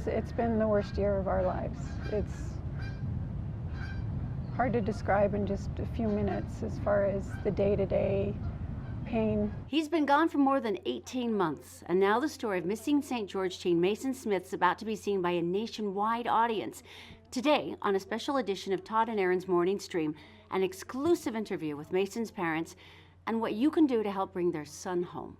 it's been the worst year of our lives. It's hard to describe in just a few minutes as far as the day-to-day pain. He's been gone for more than 18 months, and now the story of missing St. George teen Macin Smith is about to be seen by a nationwide audience. Today, on a special edition of Todd and Erin's Morning Stream, an exclusive interview with Macin's parents and what you can do to help bring their son home.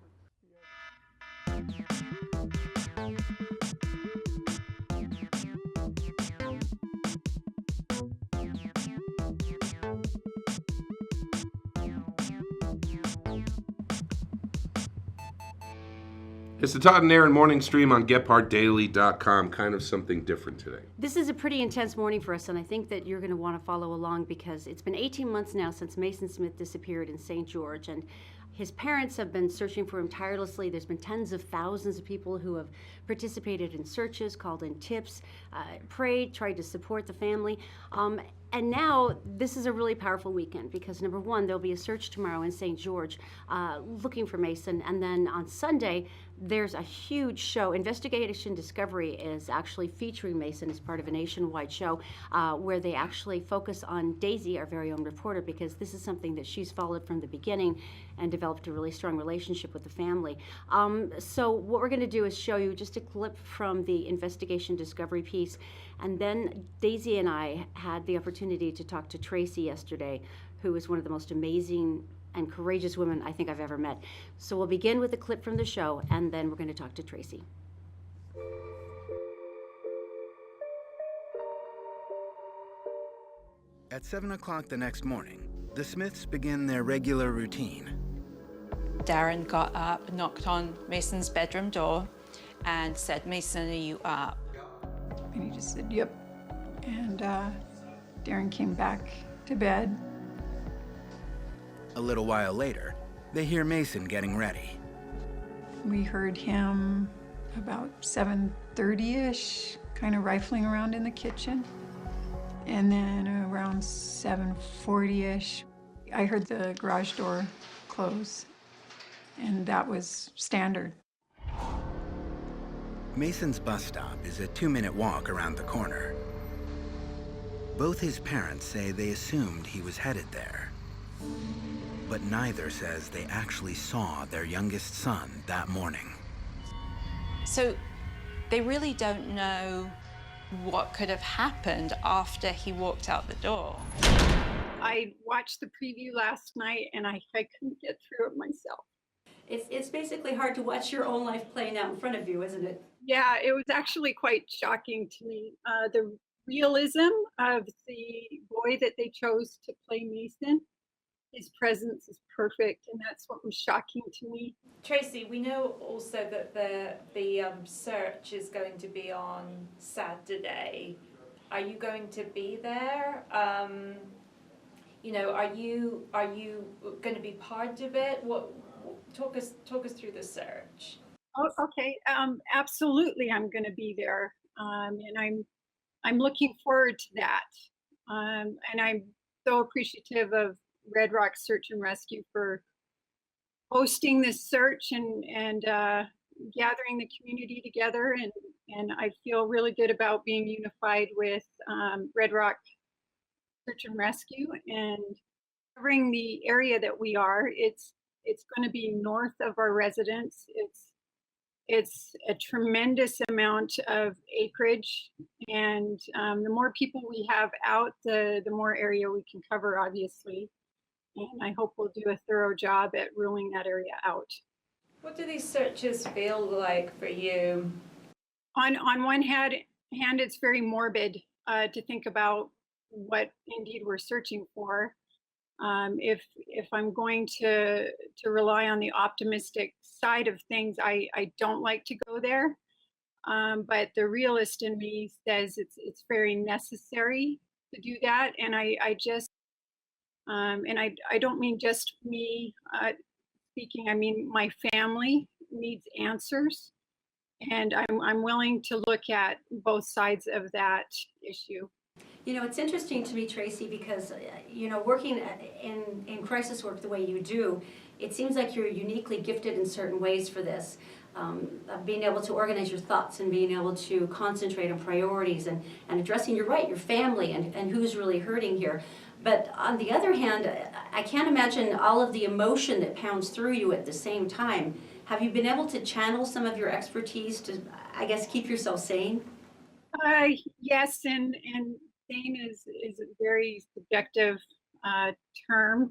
It's the Todd and Erin morning stream on GephartDaily.com. Kind of something different today. This is a pretty intense morning for us, and I think that you're going to want to follow along because it's been 18 months now since Macin Smith disappeared in St. George, and his parents have been searching for him tirelessly. There's been tens of thousands of people who have participated in searches, called in tips, prayed, tried to support the family. And now this is a really powerful weekend because, number one, there'll be a search tomorrow in St. George looking for Macin. And then on Sunday, there's a huge show. Investigation Discovery is actually featuring Macin as part of a nationwide show where they actually focus on Daisy, our very own reporter, because this is something that she's followed from the beginning and developed a really strong relationship with the family. So what we're going to do is show you just a clip from the Investigation Discovery piece. And then Daisy and I had the opportunity to talk to Tracy yesterday, who is one of the most amazing and courageous women I think I've ever met. So we'll begin with a clip from the show, and then we're going to talk to Tracy. At 7 o'clock the next morning, the Smiths begin their regular routine. Darren got up, knocked on Macin's bedroom door, and said, "Macin, are you up?" And he just said, yep. And Darren came back to bed. A little while later, they hear Macin getting ready. We heard him about 7:30-ish, kind of rifling around in the kitchen. And then around 7:40-ish, I heard the garage door close. And that was standard. Macin's bus stop is a 2-minute walk around the corner. Both his parents say they assumed he was headed there. But neither says they actually saw their youngest son that morning. So they really don't know what could have happened after he walked out the door. I watched the preview last night and I couldn't get through it myself. It's basically hard to watch your own life playing out in front of you, isn't it? Yeah, it was actually quite shocking to me. The realism of the boy that they chose to play Macin, his presence is perfect, and that's what was shocking to me. Tracy, we know also that the search is going to be on Saturday. Are you going to be there? You know, are you going to be part of it? Talk us through the search. Oh, okay. Absolutely, I'm going to be there, and I'm looking forward to that. And I'm so appreciative of Red Rock Search and Rescue for hosting this search and gathering the community together. And I feel really good about being unified with Red Rock Search and Rescue and covering the area that we are. It's going to be north of our residence. It's a tremendous amount of acreage, and the more people we have out, the more area we can cover, obviously. And I hope we'll do a thorough job at ruling that area out. What do these searches feel like for you? On one hand, it's very morbid to think about what indeed we're searching for. If I'm going to rely on the optimistic side of things, I don't like to go there. But the realist in me says it's very necessary to do that. And I just and I don't mean just me speaking. I mean my family needs answers, and I'm willing to look at both sides of that issue. You know, it's interesting to me, Tracy, because, you know, working in crisis work the way you do, it seems like you're uniquely gifted in certain ways for this. of being able to organize your thoughts and being able to concentrate on priorities and addressing, you're right, your family and who's really hurting here. But on the other hand, I can't imagine all of the emotion that pounds through you at the same time. Have you been able to channel some of your expertise to, I guess, keep yourself sane? Yes, and sane is a very subjective term.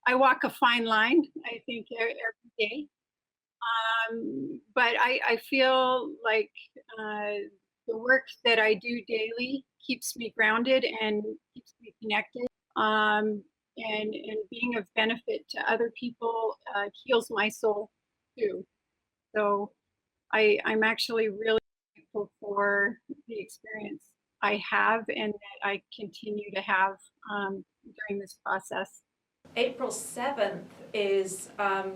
I walk a fine line, I think, every day. But I feel like the work that I do daily keeps me grounded and keeps me connected. And being of benefit to other people heals my soul too. So I'm actually really grateful for the experience I have and that I continue to have during this process. April 7th is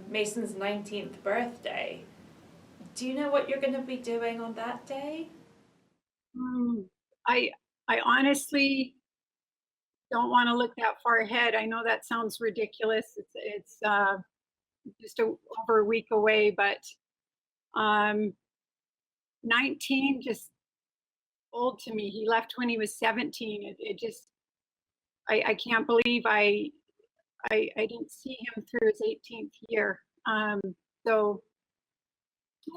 Mason's 19th birthday. Do you know what you're going to be doing on that day? Mm, I honestly don't want to look that far ahead. I know that sounds ridiculous. It's just over a week away, but 19 just old to me. He left when he was 17. It just I can't believe I didn't see him through his 18th year. So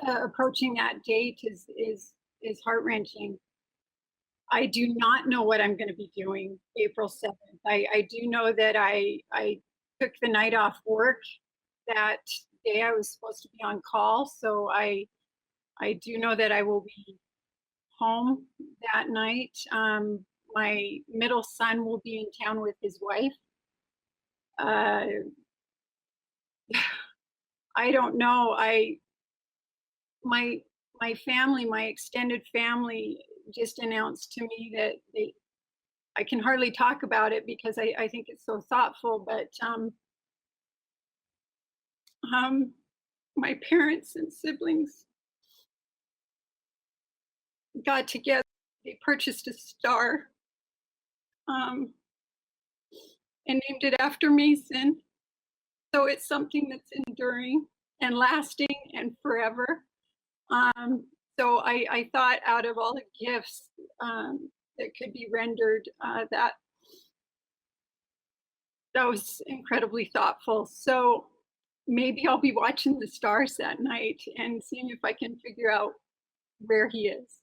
approaching that date is heart wrenching. I do not know what I'm going to be doing April 7th. I do know that I took the night off work that day. I was supposed to be on call, so I do know that I will be home that night. My middle son will be in town with his wife. Uh, I don't know. My family, my extended family, just announced to me that I can hardly talk about it because I think it's so thoughtful, but my parents and siblings got together. They purchased a star um, and named it after Mason. So it's something that's enduring and lasting and forever. So I thought out of all the gifts that could be rendered, that was incredibly thoughtful. So maybe I'll be watching the stars that night and seeing if I can figure out where he is.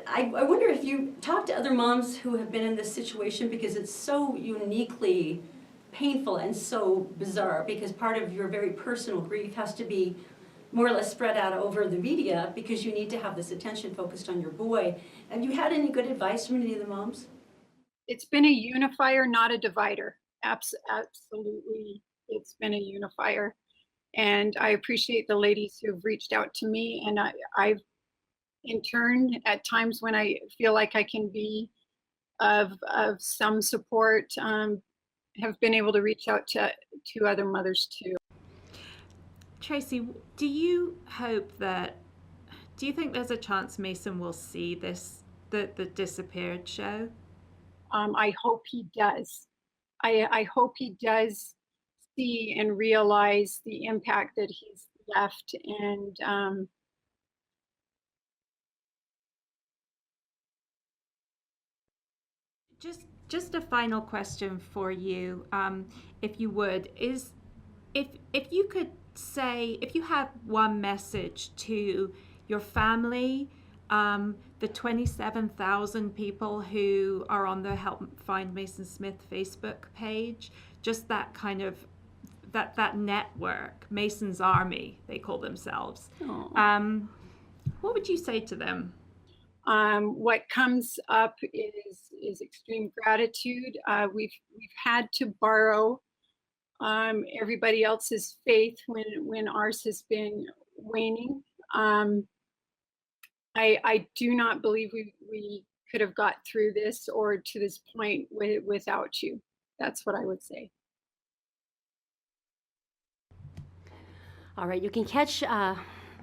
I wonder if you talk to other moms who have been in this situation, because it's so uniquely painful and so bizarre, because part of your very personal grief has to be more or less spread out over the media because you need to have this attention focused on your boy. Have you had any good advice from any of the moms? It's been a unifier, not a divider. Absolutely, it's been a unifier. And I appreciate the ladies who've reached out to me, and I've in turn, at times when I feel like I can be of some support, have been able to reach out to other mothers too. Tracy, do you think there's a chance Mason will see the Disappeared show? I hope he does. I hope he does see and realize the impact that he's left, and Just a final question for you, if you would, is if you could say, if you had one message to your family, the 27,000 people who are on the Help Find Mason Smith Facebook page, just that kind of that network, Mason's Army, they call themselves. What would you say to them? What comes up is extreme gratitude. We've had to borrow everybody else's faith when ours has been waning. I do not believe we could have got through this or to this point without you. That's what I would say. All right, you can catch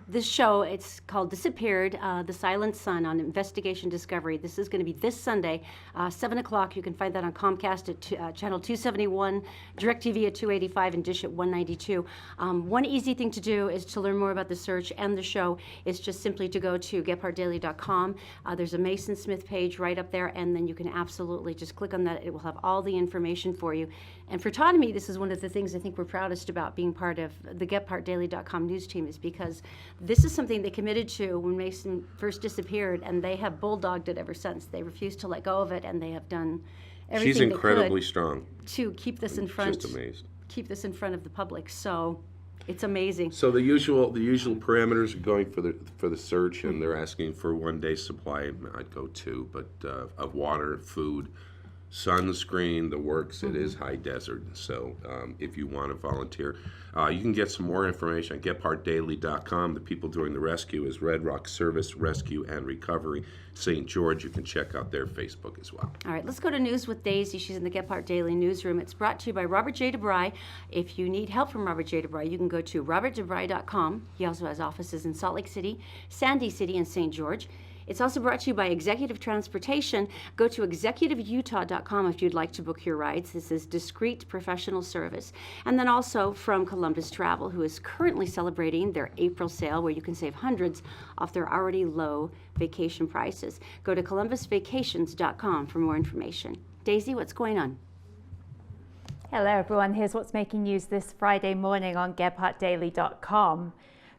this show, it's called Disappeared, The Silent Son on Investigation Discovery. This is going to be this Sunday, 7 o'clock. You can find that on Comcast at channel 271, DirecTV at 285, and Dish at 192. One easy thing to do is to learn more about the search and the show is just simply to go to GepHardtDaily.com. There's a Macin Smith page right up there, and then you can absolutely just click on that. It will have all the information for you. And for Todd and me, this is one of the things I think we're proudest about being part of the GepHardtDaily.com news team, is because this is something they committed to when Macin first disappeared, and they have bulldogged it ever since. They refused to let go of it, and they have done everything She's incredibly strong. to keep this in front. Just amazed. Keep this in front of the public. So it's amazing. So the usual parameters are going for the search, and they're asking for 1 day supply. I'd go 2, but of water, food, sunscreen, the works. It is high desert, so if you want to volunteer, you can get some more information at GepHardtDaily.com. The people doing the rescue is Red Rock Service Rescue and Recovery St. George. You can check out their Facebook as well. All right, let's go to News with Daisy. She's in the Gephardt Daily newsroom. It's brought to you by Robert J. DeBry. If you need help from Robert J. DeBry, you can go to robertdebry.com. He also has offices in Salt Lake City, Sandy City, and St. George. It's also brought to you by Executive Transportation. Go to executiveutah.com if you'd like to book your rides. This is discreet professional service. And then also from Columbus Travel, who is currently celebrating their April sale, where you can save hundreds off their already low vacation prices. Go to columbusvacations.com for more information. Daisy, what's going on? Hello everyone, here's what's making news this Friday morning on GepHardtDaily.com.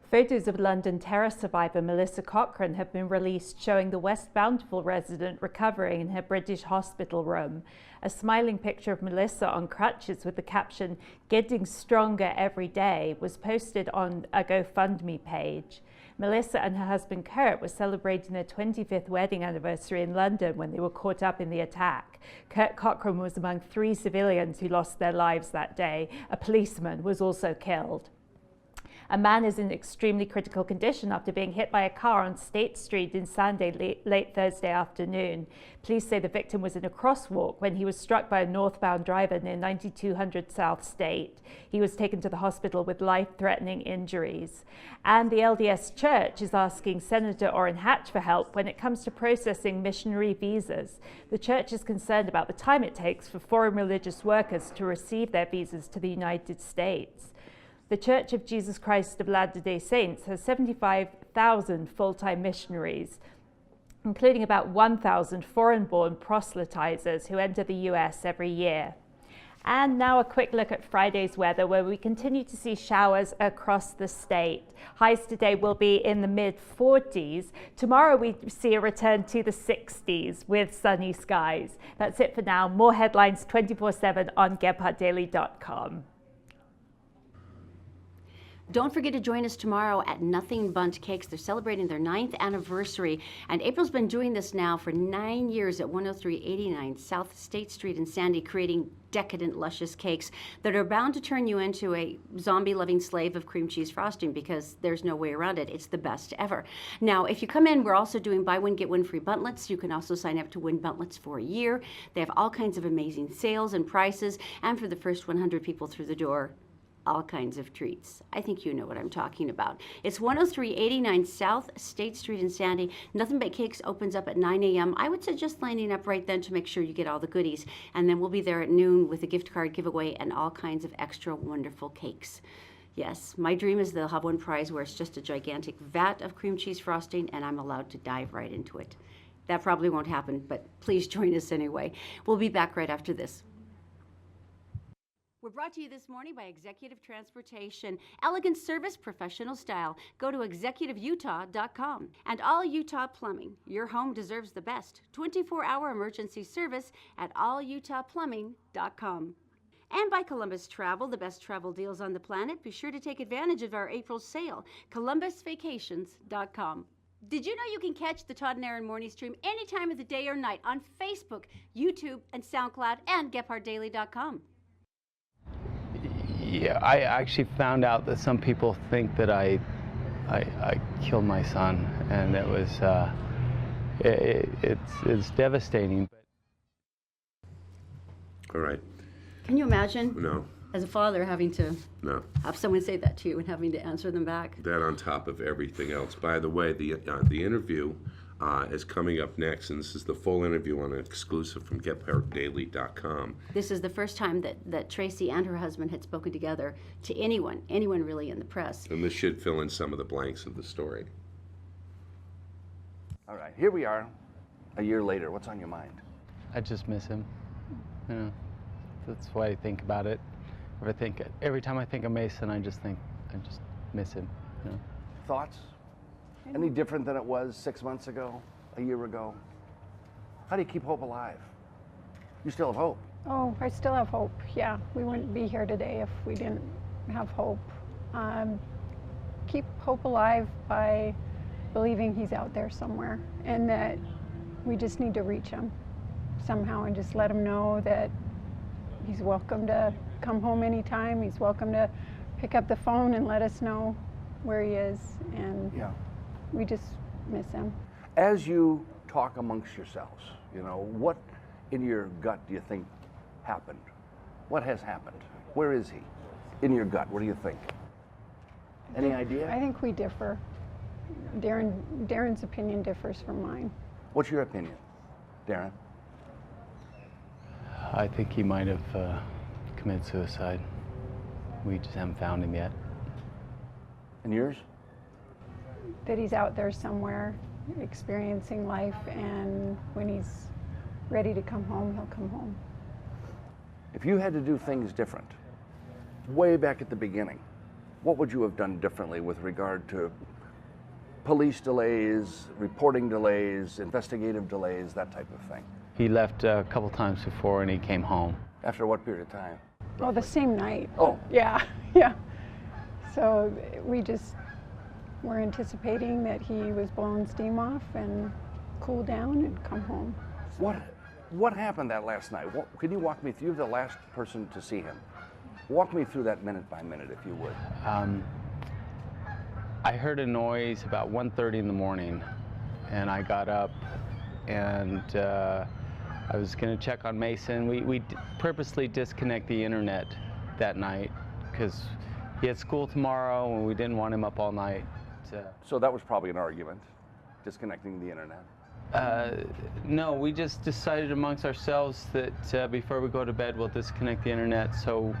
Photos of London terror survivor Melissa Cochran have been released showing the West Bountiful resident recovering in her British hospital room. A smiling picture of Melissa on crutches with the caption, "Getting stronger every day," was posted on a GoFundMe page. Melissa and her husband Kurt were celebrating their 25th wedding anniversary in London when they were caught up in the attack. Kurt Cochran was among 3 civilians who lost their lives that day. A policeman was also killed. A man is in extremely critical condition after being hit by a car on State Street in Sandy late Thursday afternoon. Police say the victim was in a crosswalk when he was struck by a northbound driver near 9200 South State. He was taken to the hospital with life-threatening injuries. And the LDS Church is asking Senator Orrin Hatch for help when it comes to processing missionary visas. The church is concerned about the time it takes for foreign religious workers to receive their visas to the United States. The Church of Jesus Christ of Latter-day Saints has 75,000 full-time missionaries, including about 1,000 foreign-born proselytizers who enter the US every year. And now a quick look at Friday's weather, where we continue to see showers across the state. Highs today will be in the mid-40s. Tomorrow we see a return to the 60s with sunny skies. That's it for now. More headlines 24/7 on GepHardtDaily.com. Don't forget to join us tomorrow at Nothing Bundt Cakes. They're celebrating their 9th anniversary, and April's been doing this now for 9 years at 10389 South State Street in Sandy, creating decadent, luscious cakes that are bound to turn you into a zombie-loving slave of cream cheese frosting, because there's no way around it. It's the best ever. Now, if you come in, we're also doing buy one, get one free buntlets. You can also sign up to win buntlets for a year. They have all kinds of amazing sales and prices, and for the first 100 people through the door, all kinds of treats. I think you know what I'm talking about. It's 10389 South State Street in Sandy. Nothing But Cakes opens up at 9 a.m. I would suggest lining up right then to make sure you get all the goodies. And then we'll be there at noon with a gift card giveaway and all kinds of extra wonderful cakes. Yes, my dream is they'll have one prize where it's just a gigantic vat of cream cheese frosting and I'm allowed to dive right into it. That probably won't happen, but please join us anyway. We'll be back right after this. We're brought to you this morning by Executive Transportation. Elegant service, professional style. Go to executiveutah.com. And All Utah Plumbing. Your home deserves the best. 24-hour emergency service at allutahplumbing.com. And by Columbus Travel, the best travel deals on the planet. Be sure to take advantage of our April sale. columbusvacations.com. Did you know you can catch the Todd and Erin morning stream any time of the day or night on Facebook, YouTube, and SoundCloud, and GepHardtDaily.com? Yeah, I actually found out that some people think that I killed my son, and it was it's devastating. All right. Can you imagine? No. As a father, having to No. have someone say that to you and having to answer them back. That on top of everything else. By the way, the interview is coming up next, and this is the full interview on an exclusive from GetPartDaily.com. This is the first time that Tracy and her husband had spoken together to anyone really in the press. And this should fill in some of the blanks of the story. All right, here we are, a year later. What's on your mind? I just miss him. You know, that's why I think about it. Every time I think of Macin, I just miss him. You know? Thoughts? Any different than it was 6 months ago, a year ago? How do you keep hope alive? You still have hope. Oh, I still have hope. Yeah, we wouldn't be here today if we didn't have hope. Keep hope alive by believing he's out there somewhere, and that we just need to reach him somehow and just let him know that he's welcome to come home anytime. He's welcome to pick up the phone and let us know where he is, and Yeah. we just miss him. As you talk amongst yourselves, you know, what in your gut do you think happened? What has happened? Where is he? In your gut, what do you think? Any idea? I think we differ. Darren's opinion differs from mine. What's your opinion, Darren? I think he might have committed suicide. We just haven't found him yet. And yours? That he's out there somewhere experiencing life, and when he's ready to come home, he'll come home. If you had to do things different, way back at the beginning, what would you have done differently with regard to police delays, reporting delays, investigative delays, that type of thing? He left a couple times before and he came home. After what period of time? Oh, the same night. Oh. Yeah, yeah. So we just were anticipating that he was blowing steam off and cool down and come home. What happened that last night? Could you walk me through? You're the last person to see him. Walk me through that minute by minute, if you would. I heard a noise about 1:30 in the morning, and I got up, and I was going to check on Macin. We purposely disconnect the internet that night because he had school tomorrow, and we didn't want him up all night. So that was probably an argument, disconnecting the internet. No, we just decided amongst ourselves that before we go to bed, we'll disconnect the internet so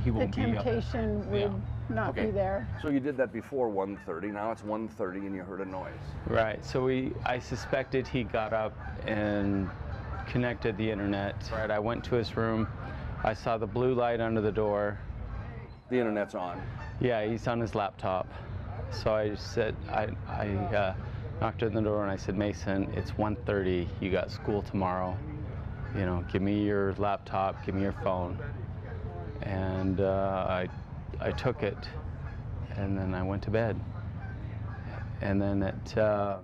he The won't be up. temptation would not be there. So you did that before 1:30. Now it's 1:30 and you heard a noise. Right, so I suspected he got up and connected the internet. Right, I went to his room. I saw the blue light under the door. The internet's on. Yeah, he's on his laptop. So I said, I knocked on the door and I said, Macin, it's 1:30. You got school tomorrow. You know, give me your laptop, give me your phone. And I took it, and then I went to bed. And then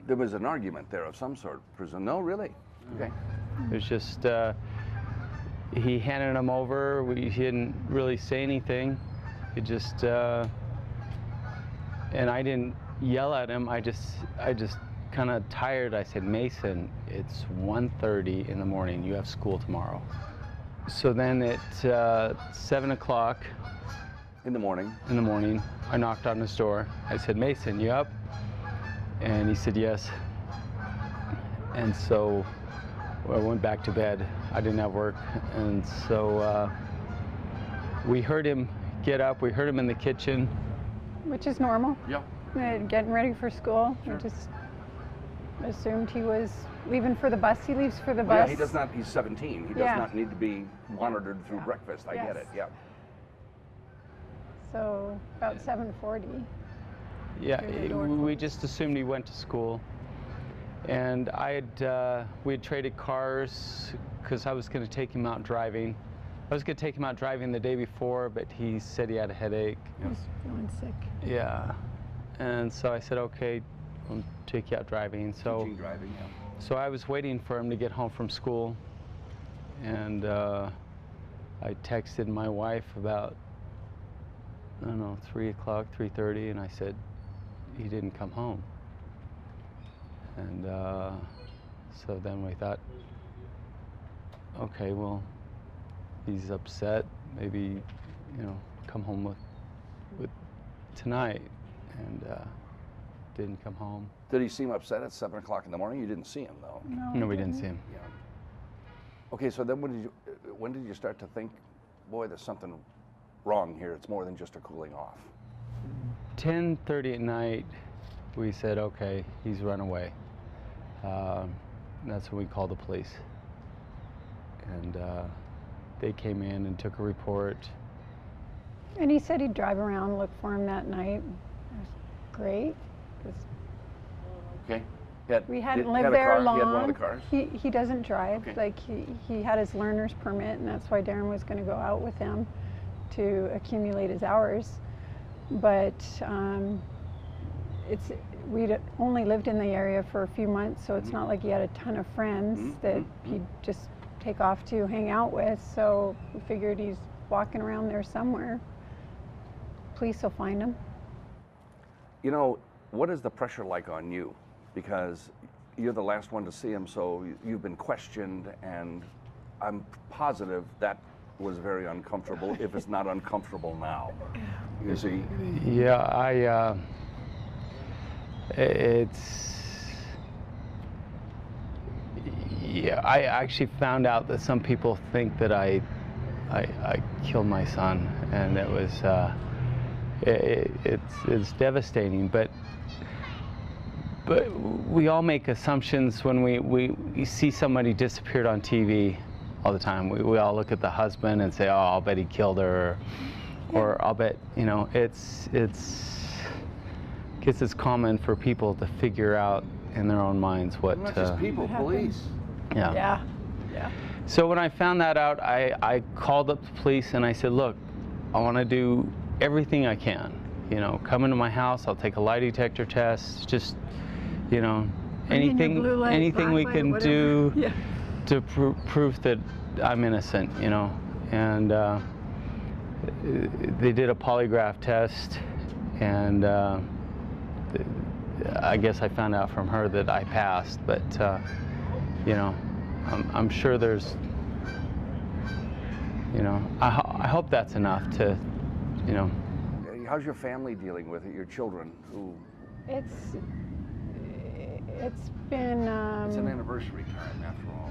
There was an argument there of some sort, presume. No, really? Okay. it was just, he handed him over. He didn't really say anything. He just, and I didn't yell at him. I just kind of tired. I said, Macin, it's 1:30 in the morning. You have school tomorrow. So then at 7 o'clock In the morning. I knocked on his door. I said, Macin, you up? And he said, yes. And so I went back to bed. I didn't have work. And so we heard him get up. We heard him in the kitchen. Which is normal. Yep. Getting ready for school. Sure. We just assumed he was leaving for the bus. He leaves for the Yeah, bus. he does not, he's 17. He does Yeah. not need to be monitored through breakfast. I get Yes. it, yeah. So about 7:40. Yeah, Through the door. we just assumed he went to school. And we had traded cars because I was going to take him out driving. I was going to take him out driving the day before, but he said he had a headache. He was feeling sick. Yeah. And so I said, okay, I'll take you out driving. So, Teaching driving, yeah. so I was waiting for him to get home from school. And I texted my wife about, I don't know, 3 o'clock, 3:30, and I said, he didn't come home. And so then we thought, okay, well, he's upset. Maybe come home with tonight, and didn't come home. Did he seem upset at 7 o'clock in the morning? You didn't see him though. No, we didn't see him. Yeah. Okay, so then when did you start to think, boy, there's something wrong here? It's more than just a cooling off. 10:30 at night, we said, okay, he's run away. That's when we called the police. And they came in and took a report. And he said he'd drive around, look for him that night. It was great. 'Cause Okay. we hadn't He lived had a there car? long. He had one of the cars? He doesn't drive. Okay. Like he had his learner's permit, and that's why Darren was going to go out with him to accumulate his hours. But we'd only lived in the area for a few months, so it's not like he had a ton of friends that he'd just take off to hang out with. So we figured he's walking around there somewhere. Police will find him. You know, what is the pressure like on you? Because you're the last one to see him, so you've been questioned, and I'm positive that was very uncomfortable, if it's not uncomfortable now. You see? Yeah, I actually found out that some people think that I killed my son, and it was it's devastating. But we all make assumptions when we see somebody disappeared on TV all the time. We all look at the husband and say, oh, I'll bet he killed her, or I'll bet, it's common for people to figure out in their own minds what. Not just people, police. Yeah. Yeah. So when I found that out, I called up the police and I said, look, I want to do everything I can. Come into my house, I'll take a lie detector test, just, anything we can do to prove that I'm innocent, And they did a polygraph test, and I guess I found out from her that I passed, but I'm sure there's, I hope that's enough to, How's your family dealing with it? Your children, who? It's been It's an anniversary time, after all,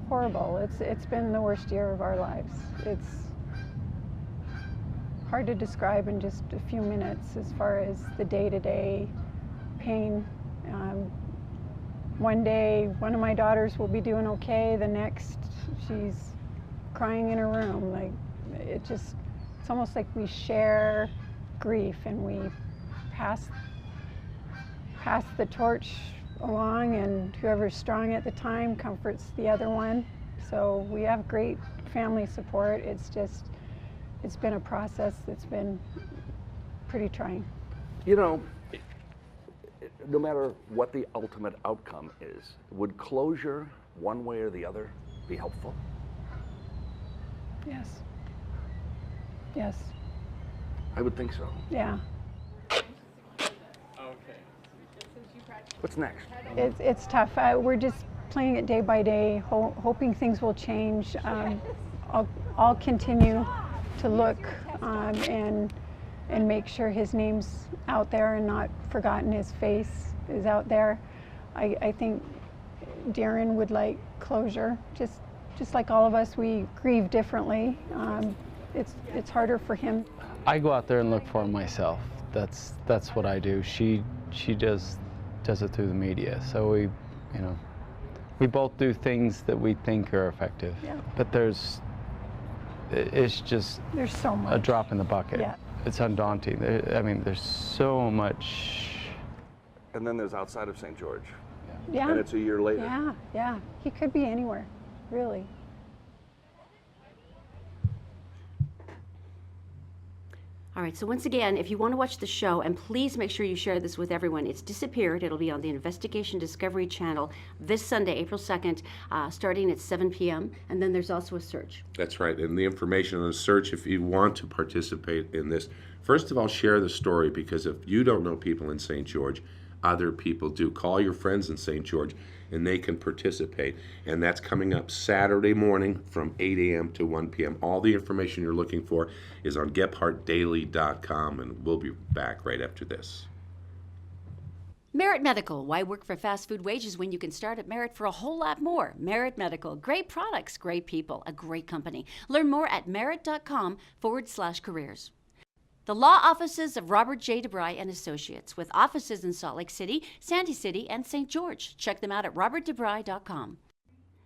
horrible. It's been the worst year of our lives. It's hard to describe in just a few minutes as far as the day-to-day pain. One day, one of my daughters will be doing okay. The next, she's crying in her room. Like, it's almost like we share grief, and we pass the torch along, and whoever's strong at the time comforts the other one. So we have great family support. It's been a process that's been pretty trying. No matter what the ultimate outcome is, would closure, one way or the other, be helpful? Yes. Yes. I would think so. Yeah. What's next? It's tough. We're just playing it day by day, hoping things will change. I'll continue to look and make sure his name's out there and not forgotten. His face is out there. I think Darren would like closure, just like all of us. We grieve differently. It's harder for him. I go out there and look for him myself. That's what I do. She does it through the media. So we both do things that we think are effective. Yeah. But it's just There's so much. a drop in the bucket. Yeah. It's undaunting. There's so much. And then there's outside of St. George. Yeah. And it's a year later. Yeah. He could be anywhere, really. All right, so once again, if you want to watch the show, and please make sure you share this with everyone, it's Disappeared. It'll be on the Investigation Discovery Channel this Sunday, April 2nd, starting at 7 p.m., and then there's also a search. That's right, and the information on the search, if you want to participate in this, first of all, share the story, because if you don't know people in St. George, other people do. Call your friends in St. George, and they can participate. And that's coming up Saturday morning from 8 a.m. to 1 p.m. All the information you're looking for is on GephardtDaily.com, and we'll be back right after this. Merit Medical. Why work for fast food wages when you can start at Merit for a whole lot more? Merit Medical. Great products, great people, a great company. Learn more at merit.com/careers. The law offices of Robert J. DeBry and Associates, with offices in Salt Lake City, Sandy City, and St. George. Check them out at robertdebry.com.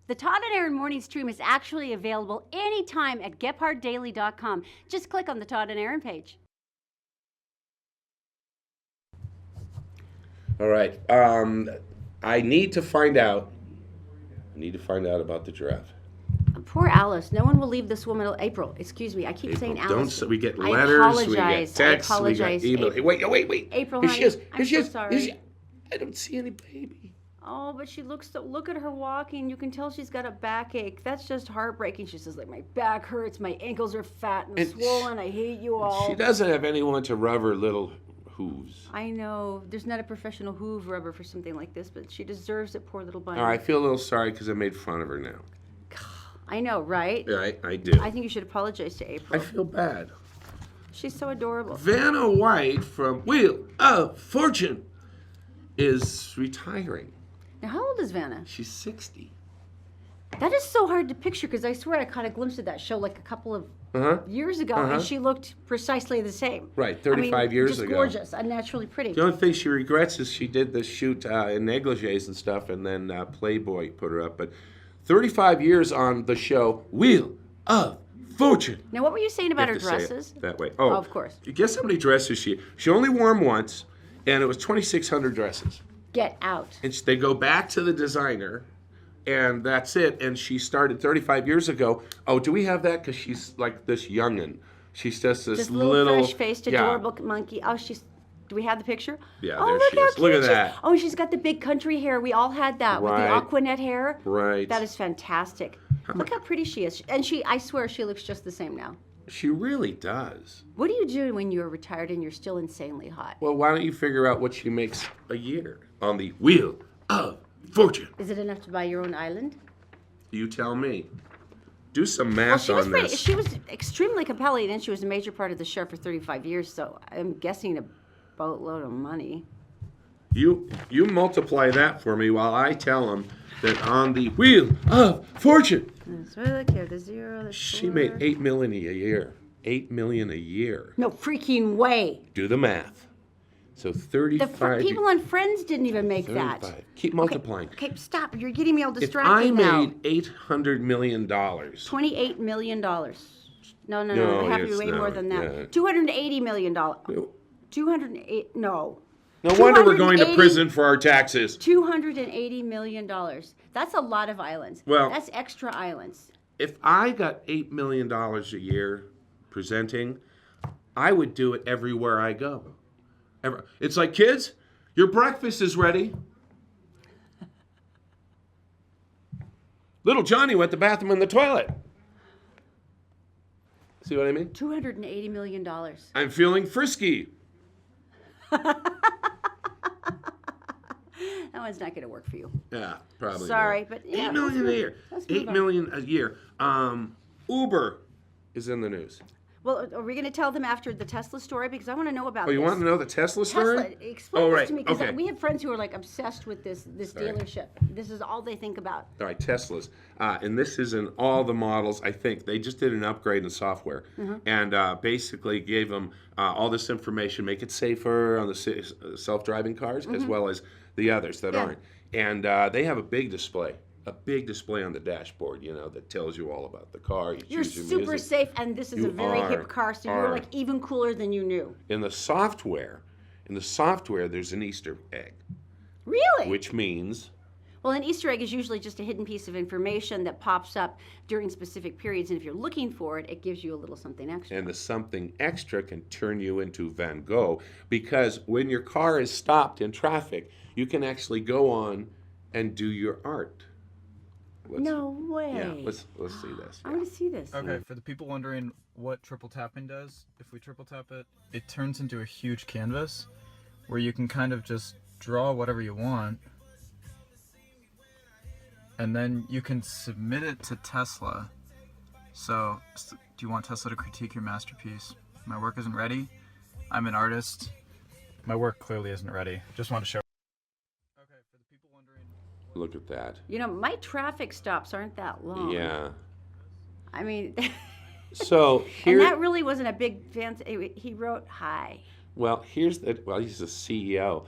The Todd and Erin morning stream is actually available anytime at GephardtDaily.com. Just click on the Todd and Erin page. All right. I need to find out about the giraffe. Poor Alice. No one will leave this woman. April. Excuse me. I keep saying Alice. We get I letters, apologize. we get texts, I apologize. we get email. Wait. April, Here honey, she is. I'm so sorry. I don't see any baby. Oh, but she looks so, look at her walking. You can tell she's got a backache. That's just heartbreaking. She says, like, my back hurts, my ankles are fat and swollen. I hate you all. She doesn't have anyone to rub her little hooves. I know. There's not a professional hoof rubber for something like this, but she deserves it, poor little bunny. All right, I feel a little sorry because I made fun of her now. I know, right? Yeah, I do. I think you should apologize to April. I feel bad. She's so adorable. Vanna White from Wheel of Fortune is retiring. Now, how old is Vanna? She's 60. That is so hard to picture because I swear I caught a glimpse of that show like a couple of years ago, and she looked precisely the same. Right, 35 years ago. Just gorgeous, unnaturally pretty. The only thing she regrets is she did the shoot in negligees and stuff, and then Playboy put her up. But 35 years on the show Wheel of Fortune. Now, what were you saying about her You have to say it dresses? that way. Oh, of course. Guess how many dresses she only wore them once, and it was 2,600 dresses. Get out. And they go back to the designer, and that's it. And she started 35 years ago. Oh, do we have that? Because she's like this youngin'. She's just this little fresh-faced, adorable monkey. Oh, do we have the picture? Yeah, oh, there she is. Look at that. Oh, she's got the big country hair. We all had that with the Aquanet hair. Right. That is fantastic. Look how pretty she is. And I swear she looks just the same now. She really does. What do you do when you're retired and you're still insanely hot? Well, why don't you figure out what she makes a year on the Wheel of Fortune? Is it enough to buy your own island? You tell me. Do some math on this. She was extremely compelling, and she was a major part of the show for 35 years, so I'm guessing a boatload of money. You multiply that for me while I tell them that on the Wheel of Fortune, she made $8 million a year. $8 million a year. No freaking way. Do the math. So 35. The people on Friends didn't even make 35. that. Keep multiplying. Okay, stop. You're getting me all If distracted I now. made $800 million. $28 million. No, No, it have to be it's way not, more than that. yeah. $280 million. 208, no. No wonder we're going to prison for our taxes. $280 million. That's a lot of islands. Well, that's extra islands. If I got $8 million a year presenting, I would do it everywhere I go. It's like, kids, your breakfast is ready. Little Johnny went to the bathroom in the toilet. See what I mean? $280 million. I'm feeling frisky. That one's not going to work for you. Yeah, probably. Sorry, not. but yeah. $8 million a year. $8 million a year. Uber is in the news. Well, are we going to tell them after the Tesla story? Because I want to know about Oh, you this. want to know the Tesla story? Explain this to me, because Okay. we have friends who are like obsessed with this dealership. This is all they think about. All right, Teslas. And this is in all the models, I think. They just did an upgrade in software and basically gave them all this information, make it safer on the self-driving cars as well as the others that aren't. And they have a big display on the dashboard, that tells you all about the car. You're super safe, and this is a very hip car, so you're like even cooler than you knew. In the software, there's an Easter egg. Really? Which means... Well, an Easter egg is usually just a hidden piece of information that pops up during specific periods, and if you're looking for it, it gives you a little something extra. And the something extra can turn you into Van Gogh, because when your car is stopped in traffic, you can actually go on and do your art. No way. Yeah, let's see this. I want to see this. Okay, for the people wondering what triple tapping does, if we triple tap it, it turns into a huge canvas where you can kind of just draw whatever you want, and then you can submit it to Tesla. So, do you want Tesla to critique your masterpiece? My work isn't ready. I'm an artist. My work clearly isn't ready. Just want to show. Okay, for the people wondering. Look at that. You know, my traffic stops aren't that long. Yeah. I mean, So here. and that really wasn't a big fancy. He wrote hi. Well, he's the CEO.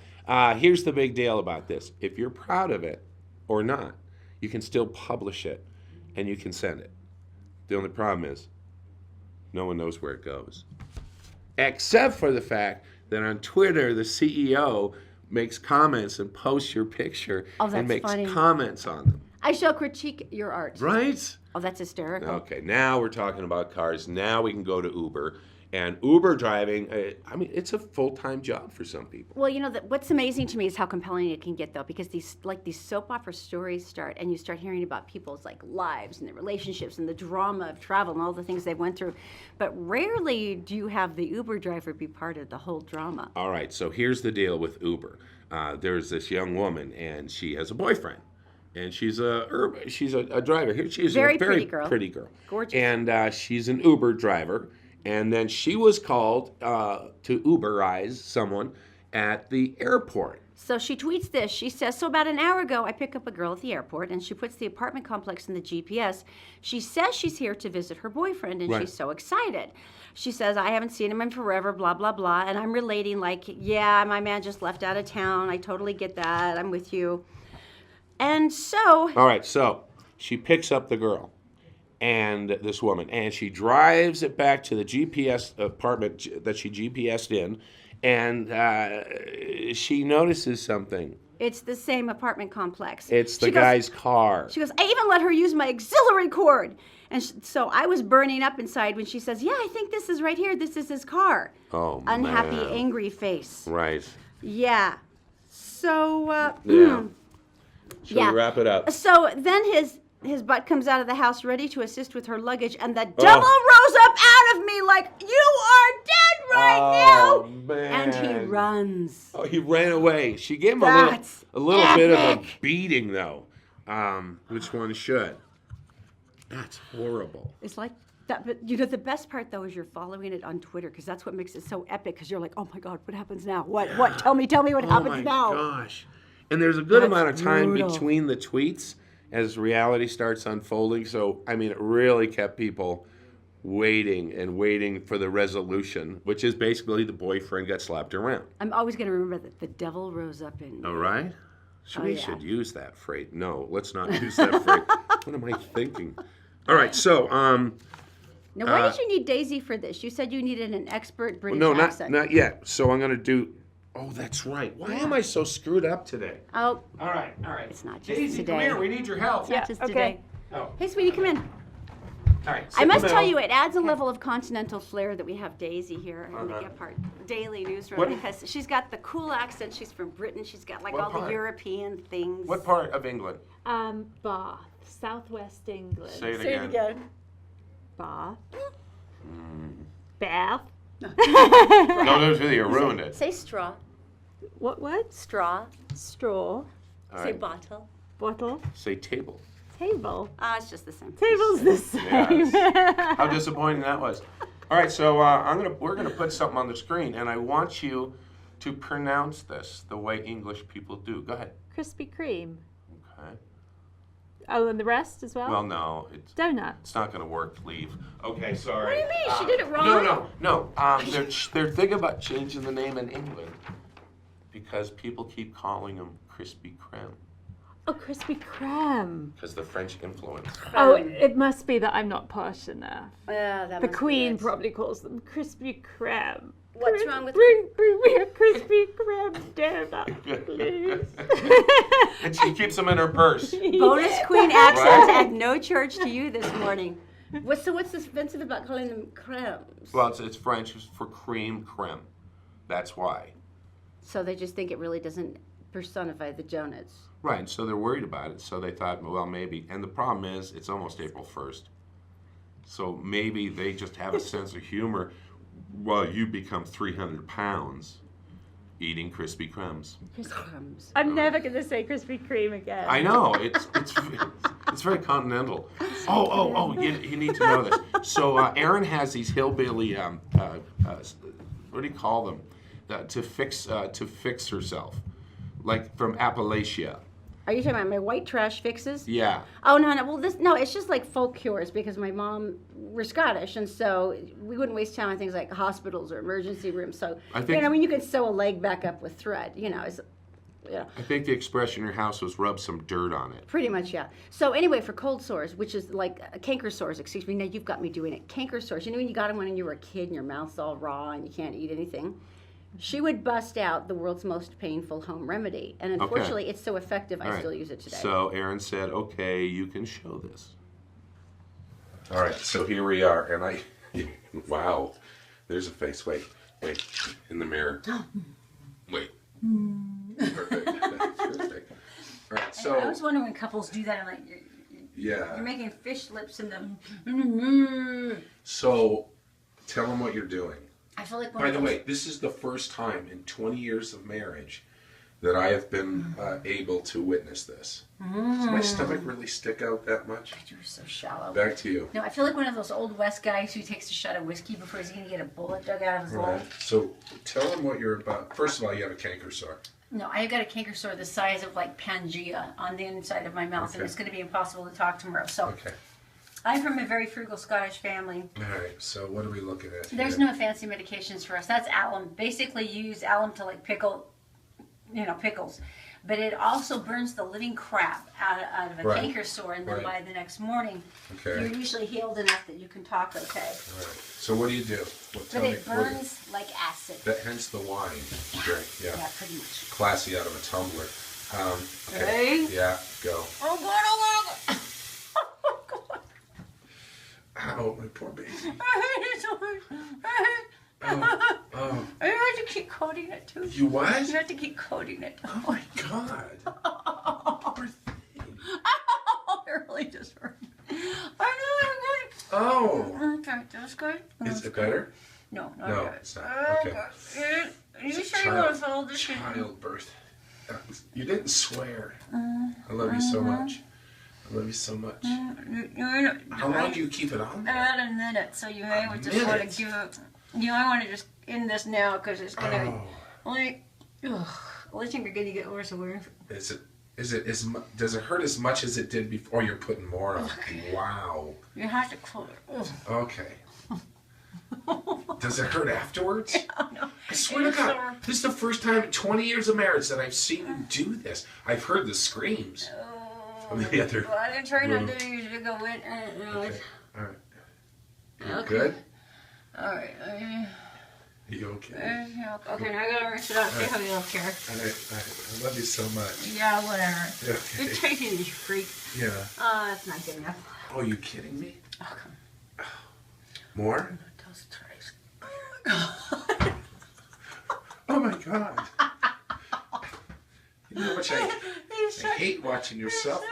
Here's the big deal about this. If you're proud of it or not, you can still publish it and you can send it. The only problem is no one knows where it goes. Except for the fact that on Twitter, the CEO makes comments and posts your picture and makes funny. comments on them. I shall critique your art. Right? Oh, that's hysterical. Okay, now we're talking about cars. Now we can go to Uber. And Uber driving, I mean, it's a full-time job for some people. Well, you know, what's amazing to me is how compelling it can get, though, because these soap opera stories start, and you start hearing about people's lives and their relationships and the drama of travel and all the things they went through. But rarely do you have the Uber driver be part of the whole drama. All right, so here's the deal with Uber. There's this young woman, and she has a boyfriend. And she's a driver. Here she's Very a pretty pretty girl. girl. Gorgeous. And she's an Uber driver. And then she was called to Uberize someone at the airport. So she tweets this. She says, so about an hour ago, I pick up a girl at the airport, and she puts the apartment complex in the GPS. She says she's here to visit her boyfriend, and Right. she's so excited. She says, I haven't seen him in forever, blah, blah, blah. And I'm relating yeah, my man just left out of town. I totally get that. I'm with you. And so... All right, so she picks up the girl and this woman, and she drives it back to the GPS apartment that she GPSed in, and she notices something. It's the same apartment complex. It's the She goes- guy's car. She goes, I even let her use my auxiliary cord. And so I was burning up inside when she says, yeah, I think this is right here. This is his car. Oh, Unhappy, man. angry face. Right. Yeah. So, Yeah. Should Yeah. we wrap it up? So then his butt comes out of the house ready to assist with her luggage, and the devil rose up out of me like, you are dead right now. Man. And he runs. Oh, he ran away. She gave him That's a little bit of a epic. beating, though, which one should. That's horrible. It's like that, but you know, the best part, though, is you're following it on Twitter, because that's what makes it so epic, because you're like, oh my God, what happens now? What? Tell me what happens now. Oh, my gosh. And there's a good That's amount of time brutal. between the tweets as reality starts unfolding. So, I mean, it really kept people waiting and waiting for the resolution, which is basically the boyfriend got slapped around. I'm always going to remember that the devil rose up in me. All right? We yeah. should use that phrase. No, let's not use that phrase. What am I thinking? All right, so Now, why did you need Daisy for this? You said you needed an expert British no, accent. not yet. So I'm going to do. Oh, that's right. Why am I so screwed up today? Oh, All right. it's not just Daisy, today. come here. We need your help. It's not just today. Oh, Hey, sweetie, come in. all right. I must tell you, it adds a level of continental flair that we have Daisy here in the Gephardt Daily Newsroom, What- because she's got the cool accent. She's from Britain. She's got What all part? the European things. What part of England? Bath, southwest England. Say it Say again. it again. Bath. Bath. No, those really ruined it. Say straw. What? Straw. Straw. All Say right. bottle. Bottle. Say table. Table. It's just the same. Table's the same. Yes. How disappointing that was. All right, so we're gonna put something on the screen, and I want you to pronounce this the way English people do. Go ahead. Krispy Kreme. Okay. Oh, and the rest as well? Well, no, it's Donuts. not gonna work. Leave. Okay, sorry. What do you mean? She did it wrong? No. They're thinking about changing the name in England because people keep calling them Krispy Kreme Oh, Krispy Kreme. because the French influence. Oh, it must be that I'm not posh enough. Yeah, that The must be Queen it. probably calls them Krispy Kreme. What's wrong with Bring me a Krispy Kreme donut, please. And she keeps them in her purse. Bonus Queen Right? accent at no charge to you this morning. What's this offensive about calling them cremes? Well, it's French for cream creme. That's why. So they just think it really doesn't personify the donuts. Right, so they're worried about it. So they thought, well, maybe. And the problem is, it's almost April 1st. So maybe they just have a sense of humor. Well, you become 300 pounds. Eating Krispy Kremes. Crumbs. I'm never going to say Krispy Kreme again. I know, it's very continental. Oh, you need to know this. So Erin has these hillbilly, what do you call them? To fix herself, like from Appalachia. Are you talking about my white trash fixes? Yeah. Oh no. Well, it's just like folk cures because my mom, we're Scottish, and so we wouldn't waste time on things like hospitals or emergency rooms. So I think, when you can sew a leg back up with thread, I think the expression in your house was rub some dirt on it. Pretty much, yeah. So anyway, for cold sores, which is like canker sores, excuse me. Now you've got me doing it. Canker sores. You know when you got them when you were a kid and your mouth's all raw and you can't eat anything? She would bust out the world's most painful home remedy. And unfortunately, it's so effective, I still use it today. So Erin said, okay, you can show this. All right, so here we are. And wow, there's a face. Wait, in the mirror. Wait. Perfect. Perfect. All right, so. I was wondering when couples do that, I'm like, you're making fish lips in them. So, tell them what you're doing. I feel like By the way, this is the first time in 20 years of marriage that I have been able to witness this. Does my stomach really stick out that much? You're so shallow. Back to you. No, I feel like one of those old West guys who takes a shot of whiskey before he's going to get a bullet dug out of his lung. So tell them what you're about. First of all, you have a canker sore. No, I've got a canker sore the size of like Pangea on the inside of my mouth, and it's going to be impossible to talk tomorrow. So I'm from a very frugal Scottish family. All right, so what are we looking at here? There's no fancy medications for us. That's alum. Basically, you use alum to like pickle, pickles. But it also burns the living crap out of a canker sore, and then by the next morning, you're usually healed enough that you can talk okay. All right. So what do you do? But it burns like acid. Hence the wine you drink. Yeah. Yeah, pretty much. Classy out of a tumbler. Okay. Yeah, go. Oh God! Oh God! Ow, my poor baby. I hate it so much. Oh. You have to keep coating it too. You what? You have to keep coating it. Oh my God. Poor thing. It really just hurt. I know. Oh. Okay, that's good. Is it better? No, not No, good. it's not. Okay. Are you sure you want to follow this? Childbirth. You didn't swear. I love you so much. I love you so much. How long do you keep it on there? About a minute, so you may just want to give it. I want to just end this now because it's going to only think you're going to get worse and worse. Does it hurt as much as it did before? Oh, you're putting more on. Wow. You have to close it. Okay. Does it hurt afterwards? No. I swear to God, this is the first time in 20 years of marriage that I've seen you do this. I've heard the screams. Well, I'm trying not to usually go in. Okay. All right. You Okay. good? All right. You okay? Okay, now I gotta rinse it out. See how you don't care. All right. I love you so much. Yeah, whatever. Okay. You're taking these freak. Yeah. That's not good enough. Oh, you kidding me? Oh, come More? Those trays. Oh my God. Oh my God. You know how much I hate watching yourself.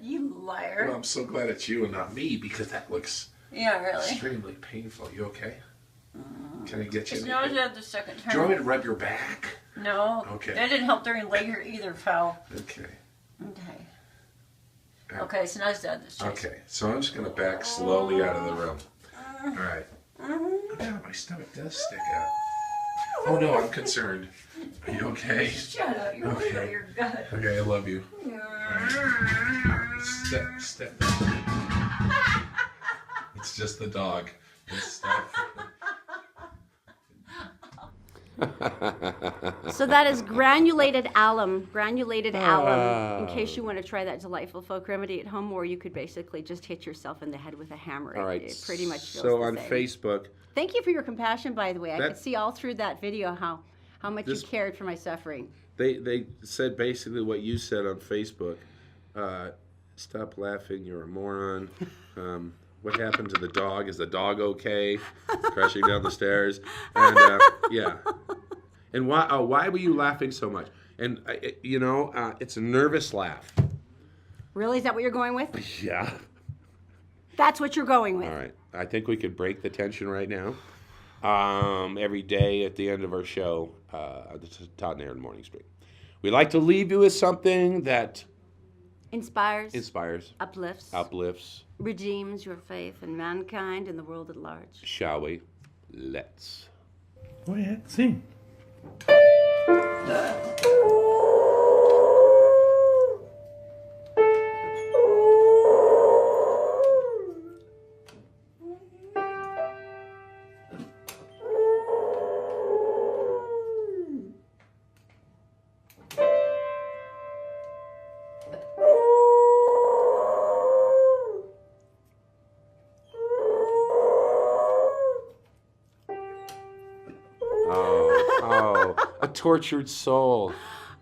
You liar. Well, I'm so glad it's you and not me because that looks Really. extremely painful. You okay? Can I get you? It's not at the second turn. Do you want me to rub your back? No. Okay. That didn't help during labor either, pal. Okay. Okay, so now it's done this chase. Okay, so I'm just going to back slowly out of the room. All right. Yeah, my stomach does stick out. Oh no, I'm concerned. Are you okay? Shut up. You're okay. Out of your gut. Okay, I love you. Step. It's just the dog. So that is granulated alum. In case you want to try that delightful folk remedy at home, or you could basically just hit yourself in the head with a hammer. All right. It pretty much feels so the on same. Facebook. Thank you for your compassion, by the way. I could see all through that video how much you cared for my suffering. They said basically what you said on Facebook. Stop laughing, you're a moron. What happened to the dog? Is the dog okay? Crashing down the stairs. And yeah. And why were you laughing so much? And it's a nervous laugh. Really? Is that what you're going with? Yeah. That's what you're going with. All right. I think we could break the tension right now. every day at the end of our show, the Todd and Erin Morning Stream. We like to leave you with something that Inspires, uplifts, redeems your faith in mankind and the world at large. Shall we? Let's. Go ahead, sing. A tortured soul.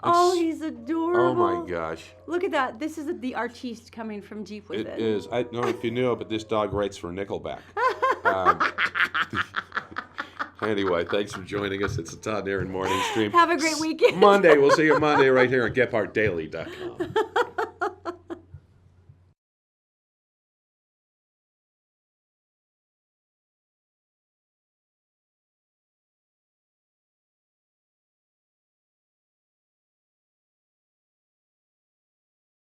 Oh, he's adorable. Oh my gosh. Look at that. This is the artiste coming from deep within. It is. I don't know if you knew, but this dog writes for Nickelback. Anyway, thanks for joining us. It's the Todd and Erin Morning Stream. Have a great weekend. Monday. We'll see you Monday right here on GetPartDaily.com.